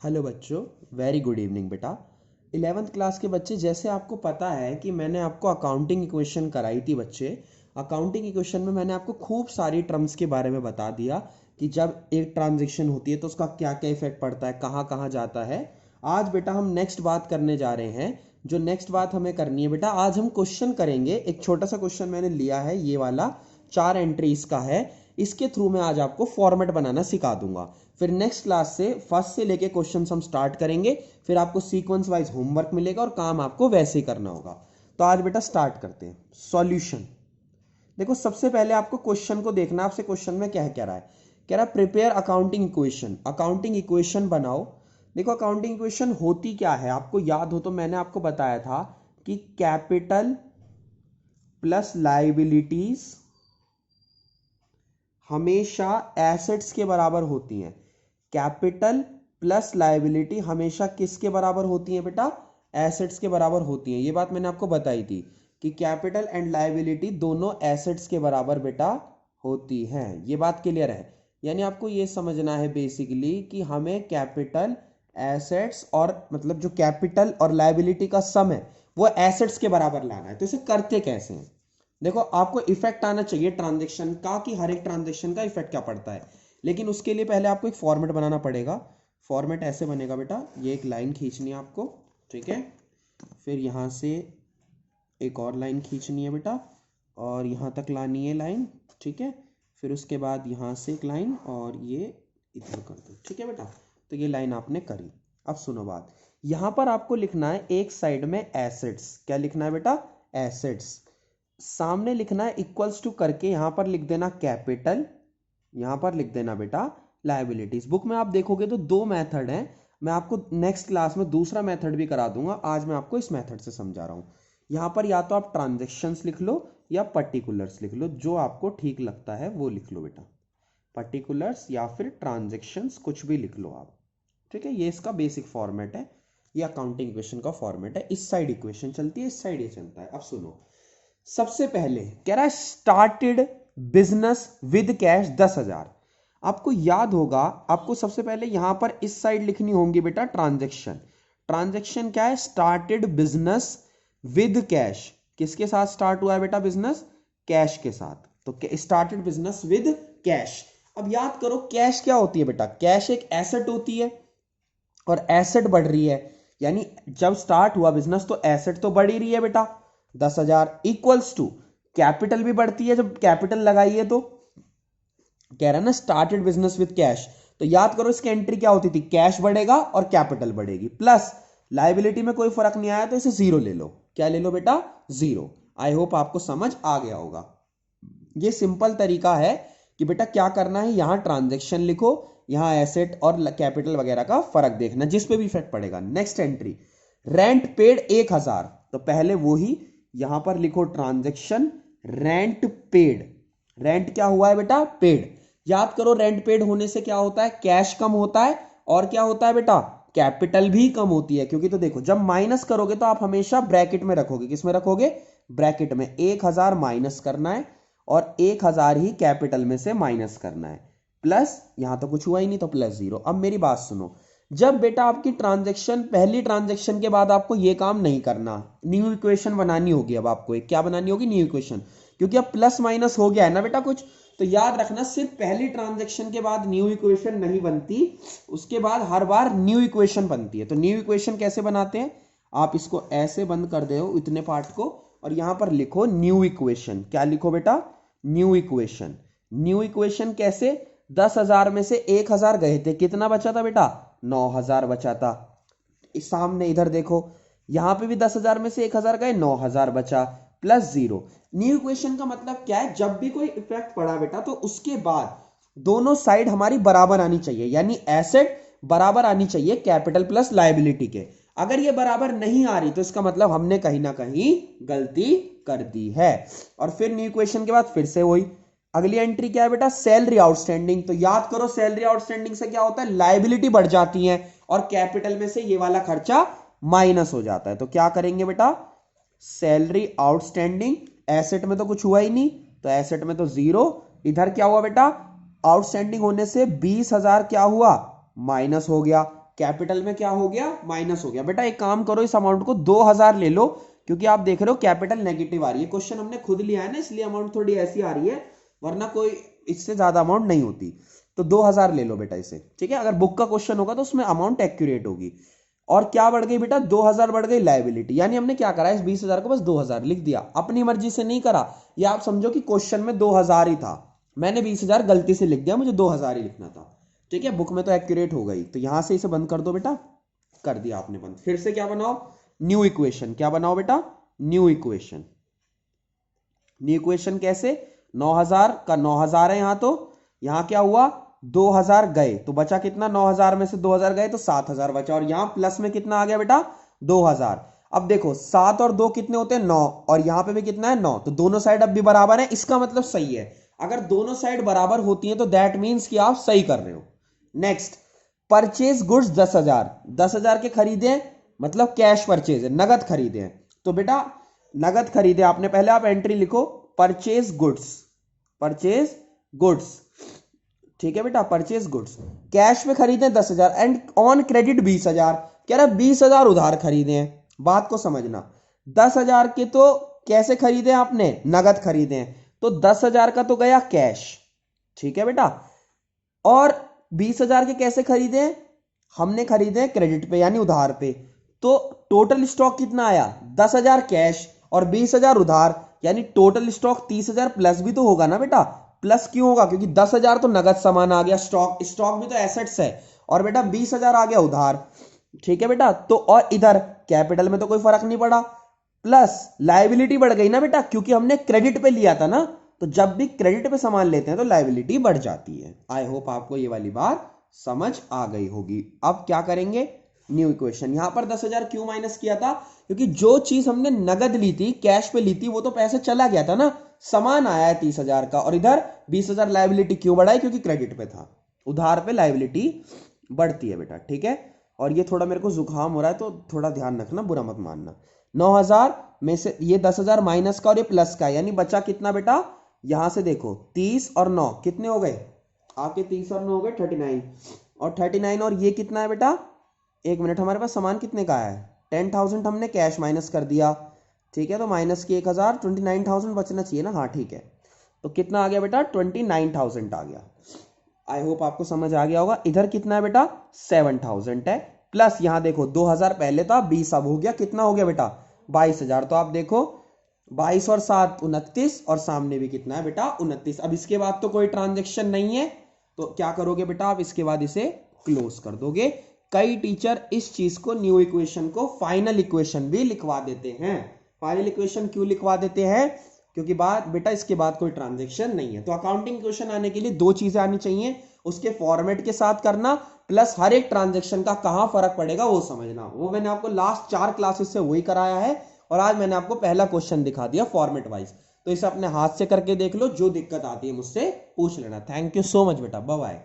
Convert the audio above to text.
Hello बच्चों, very good evening बेटा। 11th class के बच्चे, जैसे आपको पता है कि मैंने आपको अकाउंटिंग इक्वेशन कराई थी बच्चे। अकाउंटिंग इक्वेशन में मैंने आपको खूब सारी टर्म्स के बारे में बता दिया कि जब एक ट्रांजैक्शन होती है तो उसका क्या क्या इफेक्ट पड़ता है, कहाँ कहाँ जाता है। आज बेटा हम नेक्स्ट बात करने जा रहे हैं। जो नेक्स्ट बात हमें करनी है बेटा, आज हम क्वेश्चन करेंगे। एक छोटा सा क्वेश्चन मैंने लिया है, ये वाला 4 एंट्रीज का है। इसके थ्रू मैं आज आपको फॉर्मेट बनाना सिखा दूंगा। फिर नेक्स्ट क्लास से फर्स्ट से लेके क्वेश्चन हम स्टार्ट करेंगे। फिर आपको सीक्वेंस वाइज होमवर्क मिलेगा और काम आपको वैसे ही करना होगा। तो आज बेटा स्टार्ट करते हैं। सॉल्यूशन। देखो, सबसे पहले आपको क्वेश्चन को देखना। आपसे क्वेश्चन में क्या कह रहा है? कह रहा है prepare accounting equation. Accounting equation बनाओ। देखो, अकाउंटिंग इक्वेशन होती क्या है, आपको याद हो तो मैंने आपको बताया था कि कैपिटल प्लस लाइबिलिटीज हमेशा एसेट्स के बराबर होती हैं। कैपिटल प्लस लायबिलिटी हमेशा किसके बराबर होती है बेटा? एसेट्स के बराबर होती है। ये बात मैंने आपको बताई थी कि कैपिटल एंड लायबिलिटी दोनों एसेट्स के बराबर बेटा होती हैं। ये बात क्लियर है? यानी आपको ये समझना है बेसिकली कि हमें कैपिटल, एसेट्स और मतलब जो कैपिटल और लायबिलिटी का सम है वो एसेट्स के बराबर लाना है। तो इसे करते कैसे हैं? देखो, आपको इफेक्ट आना चाहिए ट्रांजैक्शन का कि हर एक ट्रांजैक्शन का इफेक्ट क्या पड़ता है। लेकिन उसके लिए पहले आपको एक फॉर्मेट बनाना पड़ेगा। फॉर्मेट ऐसे बनेगा बेटा, ये एक लाइन खींचनी है आपको, ठीक है। फिर यहाँ से एक और लाइन खींचनी है बेटा और यहाँ तक लानी है लाइन, ठीक है। फिर उसके बाद यहाँ से एक लाइन और ये इधर कर दो, ठीक है बेटा। तो ये लाइन आपने करी। अब सुनो बात, यहाँ पर आपको लिखना है एक साइड में एसेट्स। क्या लिखना है बेटा? एसेट्स। सामने लिखना है इक्वल्स टू करके, यहां पर लिख देना कैपिटल, यहां पर लिख देना बेटा लायबिलिटीज। बुक में आप देखोगे तो दो मेथड हैं। मैं आपको नेक्स्ट क्लास में दूसरा मेथड भी करा दूंगा, आज मैं आपको इस मेथड से समझा रहा हूं। यहां पर या तो आप ट्रांजेक्शन्स लिख लो या पर्टिकुलर्स लिख लो, जो आपको ठीक लगता है वो लिख लो बेटा। पर्टिकुलर्स या फिर ट्रांजेक्शन्स, कुछ भी लिख लो आप, ठीक है। ये इसका बेसिक फॉर्मेट है, ये अकाउंटिंग इक्वेशन का फॉर्मेट है। इस साइड इक्वेशन चलती है, इस साइड ये चलता है। अब सुनो, सबसे पहले कह रहा है स्टार्टेड बिजनेस विद कैश 10,000। आपको याद होगा, आपको सबसे पहले यहां पर इस साइड लिखनी होंगी बेटा ट्रांजैक्शन। ट्रांजैक्शन क्या है? Started business with cash. किसके साथ स्टार्ट हुआ है बेटा बिजनेस? कैश के साथ। तो स्टार्टेड बिजनेस विद कैश। अब याद करो, कैश क्या होती है बेटा? कैश एक एसेट होती है और एसेट बढ़ रही है। यानी जब स्टार्ट हुआ बिजनेस तो एसेट तो बढ़ ही रही है बेटा। 10,000 इक्वल्स टू कैपिटल भी बढ़ती है जब कैपिटल लगाई है। तो कह रहा है ना स्टार्टेड बिजनेस विद कैश। तो याद करो इसकी एंट्री क्या होती थी? कैश बढ़ेगा और कैपिटल बढ़ेगी, प्लस लाइबिलिटी में कोई फर्क नहीं आया तो इसे जीरो ले लो। क्या ले लो बेटा? जीरो। आई होप आपको समझ आ गया होगा। ये सिंपल तरीका है कि बेटा क्या करना है, यहां ट्रांजेक्शन लिखो, यहां एसेट और कैपिटल वगैरह का फर्क देखना, जिस पे भी इफेक्ट पड़ेगा। Next entry, rent paid 1,000। तो पहले वो ही यहां पर लिखो ट्रांजेक्शन रेंट पेड। रेंट क्या हुआ है बेटा? पेड। याद करो, रेंट पेड होने से क्या होता है? कैश कम होता है और क्या होता है बेटा? कैपिटल भी कम होती है। क्योंकि तो देखो, जब माइनस करोगे तो आप हमेशा ब्रैकेट में रखोगे। किस में रखोगे? ब्रैकेट में। 1,000 माइनस करना है और 1,000 ही कैपिटल में से माइनस करना है, प्लस यहां तो कुछ हुआ ही नहीं तो प्लस जीरो। अब मेरी बात सुनो, जब बेटा आपकी ट्रांजैक्शन, पहली ट्रांजैक्शन के बाद आपको यह काम नहीं करना, न्यू इक्वेशन बनानी होगी। अब आपको एक क्या बनानी होगी? New equation. क्योंकि अब प्लस माइनस हो गया है ना बेटा कुछ, तो याद रखना सिर्फ पहली ट्रांजैक्शन के बाद न्यू इक्वेशन नहीं बनती, उसके बाद हर बार न्यू इक्वेशन बनती है। तो न्यू इक्वेशन कैसे बनाते हैं? आप इसको ऐसे बंद कर दो इतने पार्ट को और यहां पर लिखो न्यू इक्वेशन। क्या लिखो बेटा? New equation. न्यू इक्वेशन कैसे? 10,000 में से 1,000 गए थे, कितना बचा था बेटा? 9,000 बचा था। इस सामने इधर देखो, यहां पे भी 10,000 में से 1,000 गए, 9,000 बचा, प्लस जीरो। न्यू इक्वेशन का मतलब क्या है? जब भी कोई इफेक्ट पड़ा बेटा तो उसके बाद दोनों साइड हमारी बराबर आनी चाहिए, यानी एसेट बराबर आनी चाहिए कैपिटल प्लस लायबिलिटी के। अगर ये बराबर नहीं आ रही तो इसका मतलब हमने कहीं ना कहीं गलती कर दी है। और फिर न्यू इक्वेशन के बाद फिर से वही अगली एंट्री क्या है बेटा? Salary outstanding. तो याद करो, सैलरी आउटस्टैंडिंग से क्या होता है? लायबिलिटी बढ़ जाती है और कैपिटल में से ये वाला खर्चा माइनस हो जाता है। तो क्या करेंगे बेटा? Salary outstanding. एसेट में तो कुछ हुआ ही नहीं तो एसेट में तो जीरो। इधर क्या हुआ बेटा? आउटस्टैंडिंग होने से 20,000 क्या हुआ? माइनस हो गया। कैपिटल में क्या हो गया, माइनस हो गया। बेटा एक काम करो, इस अमाउंट को 2000 ले लो, क्योंकि आप देख रहे हो कैपिटल नेगेटिव आ रही है। क्वेश्चन हमने खुद लिया है ना, इसलिए अमाउंट थोड़ी ऐसी आ रही है, वरना कोई इससे ज्यादा अमाउंट नहीं होती। तो 2000 ले लो बेटा इसे, ठीक है। अगर बुक का क्वेश्चन होगा तो उसमें अमाउंट एक्यूरेट होगी। और क्या बढ़ गई बेटा, 2000 बढ़ गई लायबिलिटी। यानी हमने क्या करा, इस 20,000 को बस 2000 लिख दिया, अपनी मर्जी से नहीं करा। या आप समझो कि क्वेश्चन में 2000 ही था, मैंने 20,000 गलती से लिख दिया, मुझे 2000 ही लिखना था, ठीक है। बुक में तो एक्यूरेट हो गई, तो यहां से इसे बंद कर दो बेटा। कर दिया आपने बंद। फिर से क्या बनाओ, न्यू इक्वेशन। क्या बनाओ बेटा, न्यू इक्वेशन। न्यू इक्वेशन कैसे, 9000 का 9000 है यहां, तो यहां क्या हुआ, 2000 गए तो बचा कितना, 9000 में से 2000 गए तो 7000 बचा, और यहां प्लस में कितना आ गया बेटा, 2000। अब देखो 7 और 2 कितने होते हैं, 9, और यहां पे भी कितना है, 9, तो दोनों साइड अब भी बराबर है, इसका मतलब सही है। अगर दोनों साइड बराबर होती हैं तो दैट मीन्स कि आप सही कर रहे हो। नेक्स्ट, परचेज गुड्स 10,000, 10,000 के खरीदे, मतलब कैश परचेज है, नगद खरीदे हैं। तो बेटा नगद खरीदे आपने, पहले आप एंट्री लिखो, परचेज गुड्स, परचेज गुड्स, ठीक है बेटा, परचेज गुड्स। कैश में खरीदे 10,000 एंड ऑन क्रेडिट 20,000, कह रहा 20,000 उधार खरीदे हैं। बात को समझना, 10,000 के तो कैसे खरीदे आपने, नगद खरीदे हैं, तो 10,000 का तो गया कैश, ठीक है बेटा। और 20,000 के कैसे खरीदे, हमने खरीदे क्रेडिट पे यानी उधार पे। तो टोटल स्टॉक कितना आया, 10,000 कैश और 20,000 उधार, यानी टोटल स्टॉक 30,000 प्लस भी तो होगा ना बेटा। प्लस क्यों होगा, क्योंकि 10,000 तो नगद सामान आ गया, स्टॉक, स्टॉक भी तो एसेट्स है, और बेटा 20,000 आ गया उधार, ठीक है बेटा। तो और इधर कैपिटल में तो कोई फर्क नहीं पड़ा, प्लस लायबिलिटी बढ़ गई ना बेटा, क्योंकि हमने क्रेडिट पे लिया था ना, तो जब भी क्रेडिट पे सामान लेते हैं तो लायबिलिटी बढ़ जाती है। आई होप आपको ये वाली बात समझ आ गई होगी। अब क्या करेंगे, न्यू इक्वेशन। यहां पर 10,000 क्यों माइनस किया था, क्योंकि जो चीज हमने नगद ली थी, कैश पे ली थी, वो तो पैसे चला गया था ना, सामान आया है 30,000 का, और इधर 20,000 लायबिलिटी क्यों बढ़ाई, क्योंकि क्रेडिट पे था। उधार पे लायबिलिटी बढ़ती है बेटा, ठीक है। और ये थोड़ा मेरे को जुकाम हो रहा है तो थोड़ा ध्यान रखना, बुरा मत मानना। 9,000 में से ये 10,000 माइनस का और ये प्लस का, यानी बचा कितना बेटा, यहां से देखो 30 और 9 कितने हो गए, आपके 30 और 9 हो गए 39, और 39 और ये कितना है बेटा, एक मिनट, हमारे पास सामान कितने का है, 10,000 हमने कैश माइनस कर दिया, ठीक है। तो माइनस की 1,000, 29,000 बचना चाहिए ना, हाँ ठीक है। तो कितना आ गया बेटा, 29,000 आ गया। आई होप आपको समझ आ गया होगा। इधर कितना है बेटा, 7,000 है, प्लस यहां देखो 2,000 पहले था, 20 अब हो गया, कितना हो गया बेटा, 22,000। तो आप देखो 22 और 7 29, और सामने भी कितना है बेटा, 29। अब इसके बाद तो कोई ट्रांजेक्शन नहीं है, तो क्या करोगे बेटा, आप इसके बाद इसे क्लोज कर दोगे। कई टीचर इस चीज को, न्यू इक्वेशन को फाइनल इक्वेशन भी लिखवा देते हैं। फाइनल इक्वेशन क्यों लिखवा देते हैं, क्योंकि बात बेटा इसके बाद कोई ट्रांजेक्शन नहीं है। तो अकाउंटिंग क्वेश्चन आने के लिए दो चीजें आनी चाहिए, उसके फॉर्मेट के साथ करना, प्लस हर एक ट्रांजेक्शन का कहां फर्क पड़ेगा वो समझना। वो मैंने आपको लास्ट 4 क्लासेस से वही कराया है, और आज मैंने आपको पहला क्वेश्चन दिखा दिया फॉर्मेट वाइज। तो इसे अपने हाथ से करके देख लो, जो दिक्कत आती है मुझसे पूछ लेना। थैंक यू सो मच बेटा, बाय बाय।